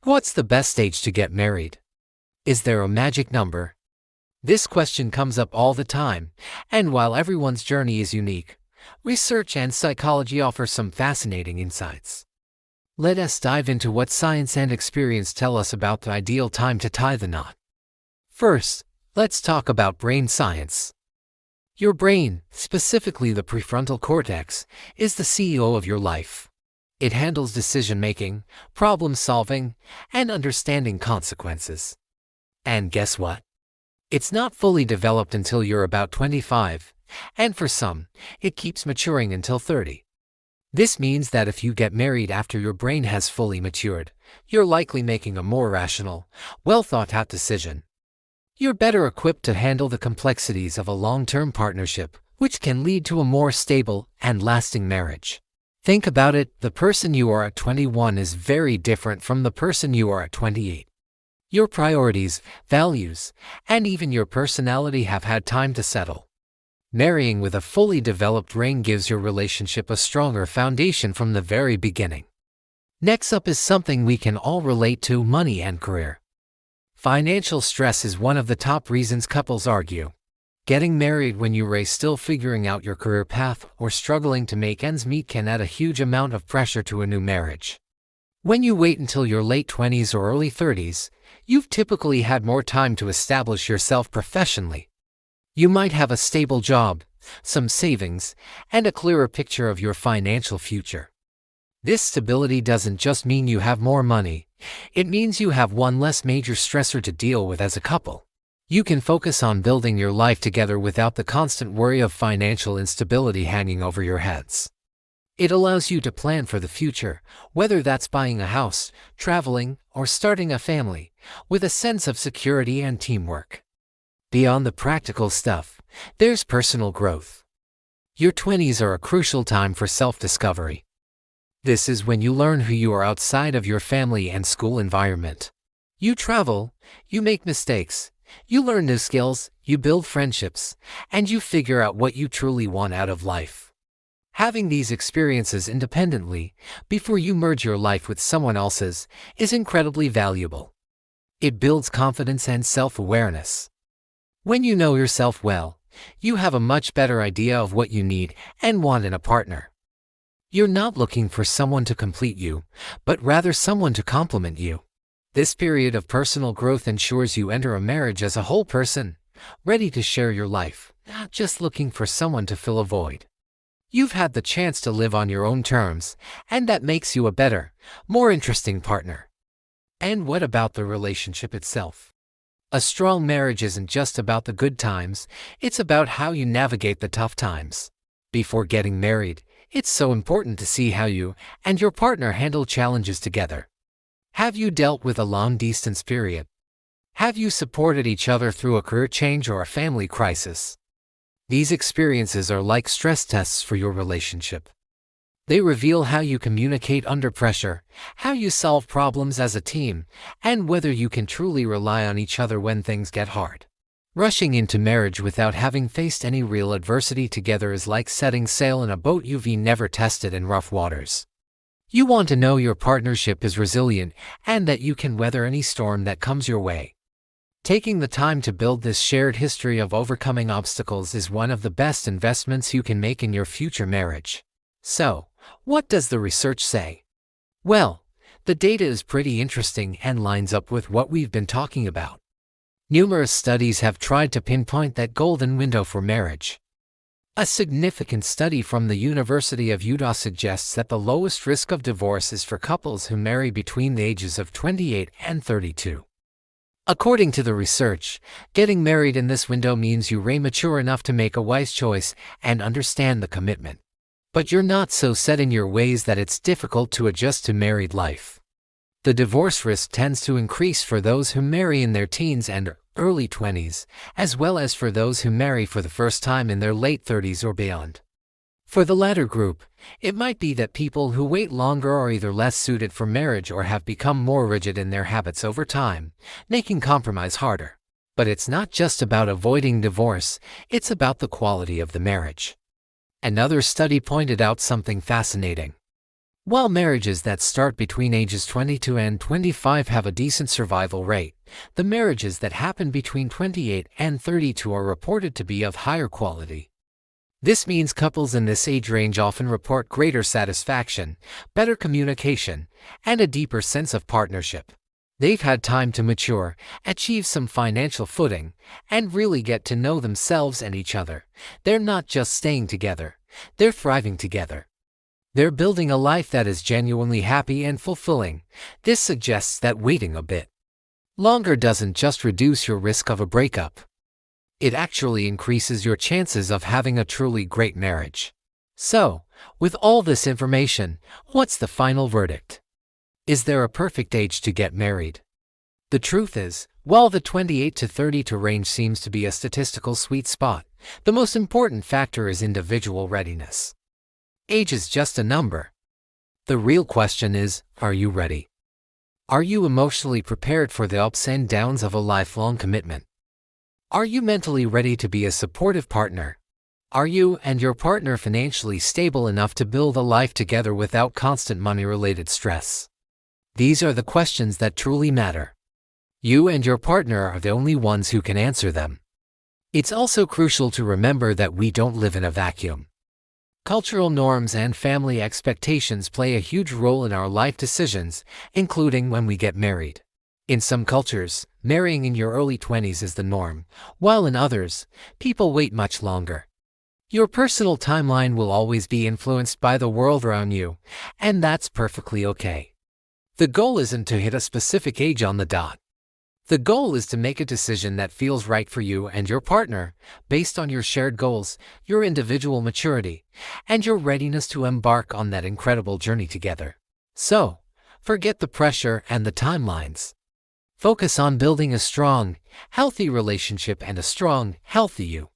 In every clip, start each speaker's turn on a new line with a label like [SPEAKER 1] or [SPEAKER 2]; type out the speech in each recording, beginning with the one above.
[SPEAKER 1] What's the best age to get married? Is there a magic number? This question comes up all the time, and while everyone's journey is unique, research and psychology offer some fascinating insights. Let us dive into what science and experience tell us about the ideal time to tie the knot. First, let's talk about brain science. Your brain, specifically the prefrontal cortex, is the CEO of your life. It handles decision-making, problem-solving, and understanding consequences. And guess what? It's not fully developed until you're about 25, and for some, it keeps maturing until 30. This means that if you get married after your brain has fully matured, you're likely making a more rational, well-thought-out decision. You're better equipped to handle the complexities of a long-term partnership, which can lead to a more stable and lasting marriage. Think about it, the person you are at 21 is very different from the person you are at 28. Your priorities, values, and even your personality have had time to settle. Marrying with a fully developed brain gives your relationship a stronger foundation from the very beginning. Next up is something we can all relate to: money and career. Financial stress is one of the top reasons couples argue. Getting married when you're still figuring out your career path or struggling to make ends meet can add a huge amount of pressure to a new marriage. When you wait until your late 20s or early 30s, you've typically had more time to establish yourself professionally. You might have a stable job, some savings, and a clearer picture of your financial future. This stability doesn't just mean you have more money, it means you have one less major stressor to deal with as a couple. You can focus on building your life together without the constant worry of financial instability hanging over your heads. It allows you to plan for the future, whether that's buying a house, traveling, or starting a family, with a sense of security and teamwork. Beyond the practical stuff, there's personal growth. Your 20s are a crucial time for self-discovery. This is when you learn who you are outside of your family and school environment. You travel, you make mistakes, you learn new skills, you build friendships, and you figure out what you truly want out of life. Having these experiences independently, before you merge your life with someone else's, is incredibly valuable. It builds confidence and self-awareness. When you know yourself well, you have a much better idea of what you need and want in a partner. You're not looking for someone to complete you, but rather someone to complement you. This period of personal growth ensures you enter a marriage as a whole person, ready to share your life, not just looking for someone to fill a void. You've had the chance to live on your own terms, and that makes you a better, more interesting partner. And what about the relationship itself? A strong marriage isn't just about the good times, it's about how you navigate the tough times. Before getting married, it's so important to see how you and your partner handle challenges together. Have you dealt with a long-distance period? Have you supported each other through a career change or a family crisis? These experiences are like stress tests for your relationship. They reveal how you communicate under pressure, how you solve problems as a team, and whether you can truly rely on each other when things get hard. Rushing into marriage without having faced any real adversity together is like setting sail in a boat you've never tested in rough waters. You want to know your partnership is resilient and that you can weather any storm that comes your way. Taking the time to build this shared history of overcoming obstacles is one of the best investments you can make in your future marriage. So, what does the research say? Well, the data is pretty interesting and lines up with what we've been talking about. Numerous studies have tried to pinpoint that golden window for marriage. A significant study from the University of Utah suggests that the lowest risk of divorce is for couples who marry between the ages of 28 and 32. According to the research, getting married in this window means you're mature enough to make a wise choice and understand the commitment. But you're not so set in your ways that it's difficult to adjust to married life. The divorce risk tends to increase for those who marry in their teens and early 20s, as well as for those who marry for the first time in their late 30s or beyond. For the latter group, it might be that people who wait longer are either less suited for marriage or have become more rigid in their habits over time, making compromise harder. But it's not just about avoiding divorce, it's about the quality of the marriage. Another study pointed out something fascinating. While marriages that start between ages 22 and 25 have a decent survival rate, the marriages that happen between 28 and 32 are reported to be of higher quality. This means couples in this age range often report greater satisfaction, better communication, and a deeper sense of partnership. They've had time to mature, achieve some financial footing, and really get to know themselves and each other. They're not just staying together, they're thriving together. They're building a life that is genuinely happy and fulfilling. This suggests that waiting a bit longer doesn't just reduce your risk of a breakup. It actually increases your chances of having a truly great marriage. So, with all this information, what's the final verdict? Is there a perfect age to get married? The truth is, while the 28 to 32 range seems to be a statistical sweet spot, the most important factor is individual readiness. Age is just a number. The real question is, are you ready? Are you emotionally prepared for the ups and downs of a lifelong commitment? Are you mentally ready to be a supportive partner? Are you and your partner financially stable enough to build a life together without constant money-related stress? These are the questions that truly matter. You and your partner are the only ones who can answer them. It's also crucial to remember that we don't live in a vacuum. Cultural norms and family expectations play a huge role in our life decisions, including when we get married. In some cultures, marrying in your early 20s is the norm, while in others, people wait much longer. Your personal timeline will always be influenced by the world around you, and that's perfectly okay. The goal isn't to hit a specific age on the dot. The goal is to make a decision that feels right for you and your partner, based on your shared goals, your individual maturity, and your readiness to embark on that incredible journey together. So, forget the pressure and the timelines. Focus on building a strong, healthy relationship and a strong, healthy you.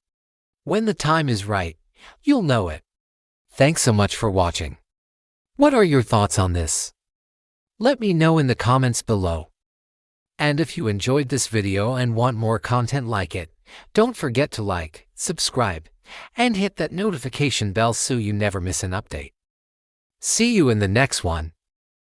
[SPEAKER 1] When the time is right, you'll know it. Thanks so much for watching. What are your thoughts on this? Let me know in the comments below. And if you enjoyed this video and want more content like it, don't forget to like, subscribe, and hit that notification bell so you never miss an update. See you in the next one.